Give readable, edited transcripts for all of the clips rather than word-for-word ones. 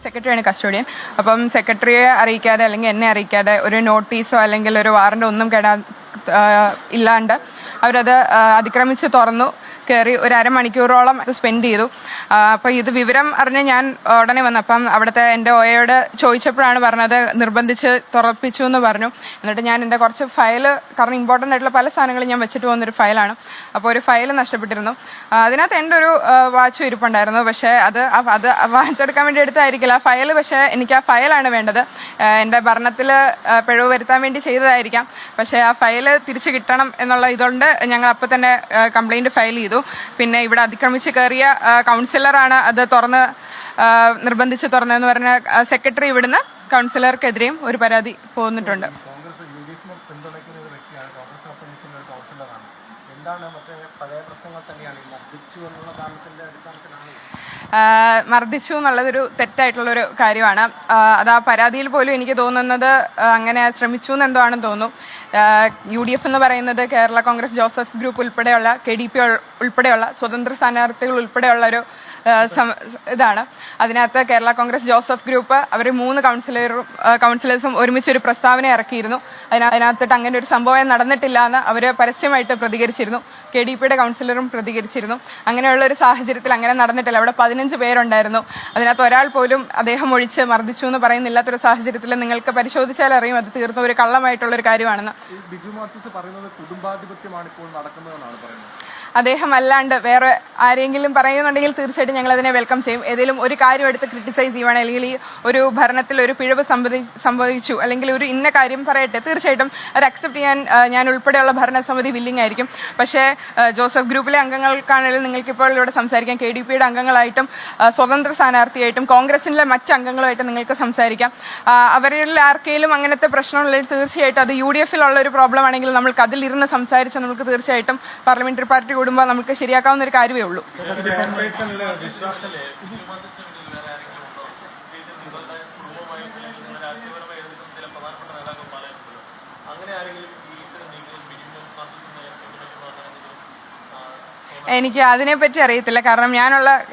സെക്രട്ടറിയാണ് കസ്റ്റോഡിയൻ. അപ്പം സെക്രട്ടറിയെ അറിയിക്കാതെ അല്ലെങ്കിൽ എന്നെ അറിയിക്കാതെ ഒരു നോട്ടീസോ അല്ലെങ്കിൽ ഒരു വാറണ്ടോ ഒന്നും ഇല്ലാണ്ട് അവരത് അതിക്രമിച്ച് തുറന്നു കയറി ഒരു അരമണിക്കൂറോളം സ്പെൻഡ് ചെയ്തു. അപ്പോൾ ഇത് വിവരം അറിഞ്ഞ് ഞാൻ ഉടനെ വന്നു. അപ്പം അവിടുത്തെ എൻ്റെ ഒയോട് ചോദിച്ചപ്പോഴാണ് പറഞ്ഞത് നിർബന്ധിച്ച് തുറപ്പിച്ചു എന്ന് പറഞ്ഞു. എന്നിട്ട് ഞാൻ എൻ്റെ കുറച്ച് ഫയൽ, കാരണം ഇമ്പോർട്ടൻ്റ് ആയിട്ടുള്ള പല സാധനങ്ങളും ഞാൻ വെച്ചിട്ട് പോകുന്നൊരു ഫയലാണ്. അപ്പോൾ ഒരു ഫയൽ നഷ്ടപ്പെട്ടിരുന്നു. അതിനകത്ത് എൻ്റെ ഒരു വാച്ചും ഇരിപ്പുണ്ടായിരുന്നു. പക്ഷേ അത് വാച്ചെടുക്കാൻ വേണ്ടി എടുത്തായിരിക്കില്ല ആ ഫയൽ. പക്ഷേ എനിക്ക് ആ ഫയലാണ് വേണ്ടത്. എൻ്റെ ഭരണത്തിൽ പിഴവ് വരുത്താൻ വേണ്ടി ചെയ്തതായിരിക്കാം. പക്ഷേ ആ ഫയൽ തിരിച്ചു കിട്ടണം എന്നുള്ള ഇതുകൊണ്ട് ഞങ്ങൾ അപ്പോൾ തന്നെ കംപ്ലൈൻറ്റ് ഫയൽ ചെയ്തു. പിന്നെ ഇവിടെ അതിക്രമിച്ച് കയറിയ കൗൺസിലറാണ് അത് നിർബന്ധിച്ച് തുറന്നതെന്ന് പറഞ്ഞ സെക്രട്ടറി ഇവിടുന്ന് കൗൺസിലർക്കെതിരെയും ഒരു പരാതി പോന്നിട്ടുണ്ട്. മർദ്ദിച്ചു എന്നുള്ളതൊരു തെറ്റായിട്ടുള്ളൊരു കാര്യമാണ്. അത് ആ പരാതിയിൽ പോലും എനിക്ക് തോന്നുന്നത് അങ്ങനെ ശ്രമിച്ചു എന്നെന്തോ ആണെന്ന് തോന്നുന്നു. UDF എന്ന് പറയുന്നത് കേരള കോൺഗ്രസ് ജോസഫ് ഗ്രൂപ്പ് ഉൾപ്പെടെയുള്ള KDP ഉൾപ്പെടെയുള്ള സ്വതന്ത്ര സ്ഥാനാർത്ഥികൾ ഉൾപ്പെടെയുള്ള ഒരു ഇതാണ്. അതിനകത്ത് കേരള കോൺഗ്രസ് ജോസഫ് ഗ്രൂപ്പ് അവർ 3 കൗൺസിലേഴ്സും ഒരുമിച്ചൊരു പ്രസ്താവന ഇറക്കിയിരുന്നു. അതിനകത്തിട്ട് അങ്ങനെ ഒരു സംഭവം നടന്നിട്ടില്ല എന്ന് അവർ പരസ്യമായിട്ട് പ്രതികരിച്ചിരുന്നു. KDPയുടെ കൗൺസിലറും പ്രതികരിച്ചിരുന്നു. അങ്ങനെയുള്ള ഒരു സാഹചര്യത്തിൽ അങ്ങനെ നടന്നിട്ടില്ല. അവിടെ 15 പേരുണ്ടായിരുന്നു. അതിനകത്ത് ഒരാൾ പോലും അദ്ദേഹം ഒഴിച്ച് മർദ്ദിച്ചു എന്ന് പറയുന്നില്ലാത്തൊരു സാഹചര്യത്തിൽ നിങ്ങൾക്ക് പരിശോധിച്ചാൽ അറിയും അത് തീർത്തും ഒരു കള്ളമായിട്ടുള്ള ഒരു കാര്യമാണെന്ന്. അദ്ദേഹം അല്ലാണ്ട് വേറെ ആരെങ്കിലും പറയുന്നുണ്ടെങ്കിൽ തീർച്ചയായിട്ടും ഞങ്ങൾ അതിനെ വെൽക്കം ചെയ്യും. ഏതെങ്കിലും ഒരു കാര്യം എടുത്ത് ക്രിട്ടിസൈസ് ചെയ്യുവാണ്, അല്ലെങ്കിൽ ഈ ഒരു ഭരണത്തിൽ ഒരു പിഴവ് സംഭവിച്ചു അല്ലെങ്കിൽ ഒരു ഇന്ന കാര്യം പറയട്ടെ, തീർച്ചയായിട്ടും അത് അക്സെപ്റ്റ് ചെയ്യാൻ ഞാൻ ഉൾപ്പെടെയുള്ള ഭരണസമിതി വില്ലിംഗ് ആയിരിക്കും. പക്ഷേ ജോസഫ് ഗ്രൂപ്പിലെ അംഗങ്ങൾക്കാണെങ്കിലും നിങ്ങൾക്കിപ്പോൾ ഇവിടെ സംസാരിക്കാം. KDPയുടെ അംഗങ്ങളായിട്ടും സ്വതന്ത്ര സ്ഥാനാർത്ഥിയായിട്ടും കോൺഗ്രസിലെ മറ്റ് അംഗങ്ങളുമായിട്ടും നിങ്ങൾക്ക് സംസാരിക്കാം. അവരിൽ ആർക്കെങ്കിലും അങ്ങനത്തെ പ്രശ്നമുള്ളവർ തീർച്ചയായിട്ടും അത് UDFലുള്ള ഒരു പ്രോബ്ലം ആണെങ്കിൽ നമ്മൾക്ക് അതിലിരുന്ന് സംസാരിച്ച് നമുക്ക് തീർച്ചയായിട്ടും പാർലമെന്ററി പാർട്ടി കൂടുമ്പോൾ നമുക്ക് ശരിയാക്കാവുന്ന ഒരു കാര്യമേ ഉള്ളൂ. എനിക്ക് അതിനെപ്പറ്റി അറിയത്തില്ല. കാരണം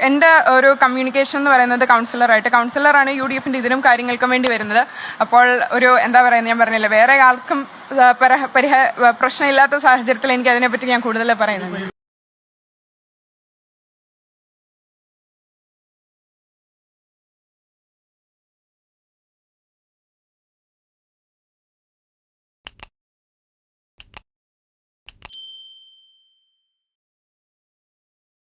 എൻ്റെ ഒരു കമ്മ്യൂണിക്കേഷൻ എന്ന് പറയുന്നത് കൗൺസിലറാണ് UDFന്റെ ഇതിനും കാര്യങ്ങൾക്കും വേണ്ടി വരുന്നത്. അപ്പോൾ ഒരു എന്താ പറയുന്നത്, ഞാൻ പറഞ്ഞില്ല, വേറെ ആർക്കും പ്രശ്നമില്ലാത്ത സാഹചര്യത്തിൽ എനിക്ക് അതിനെപ്പറ്റി ഞാൻ കൂടുതൽ പറയുന്നത്.